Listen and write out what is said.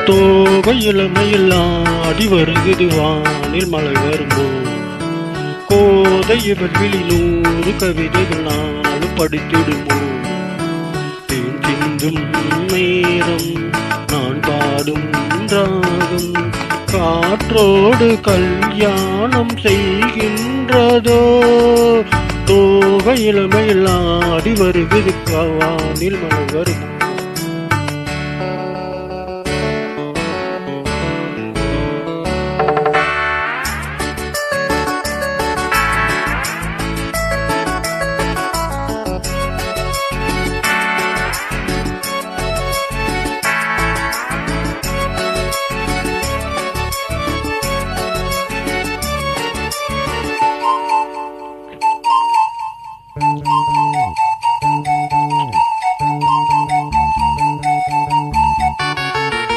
தோகை இளமையெல்லாம் ஆடி வருகுது வானில் மழை வரும்போ கோதை இவள் விழி 100 கவிதைகள் நானும் படித்திடுமோ தேன் சிந்தும் நேரம் நான் பாடும் ராகம் காற்றோடு கல்யாணம் செய்கின்றதோ தோகை இளமையெல்லாம் ஆடி வருகுது வானில் மழை வரும்போ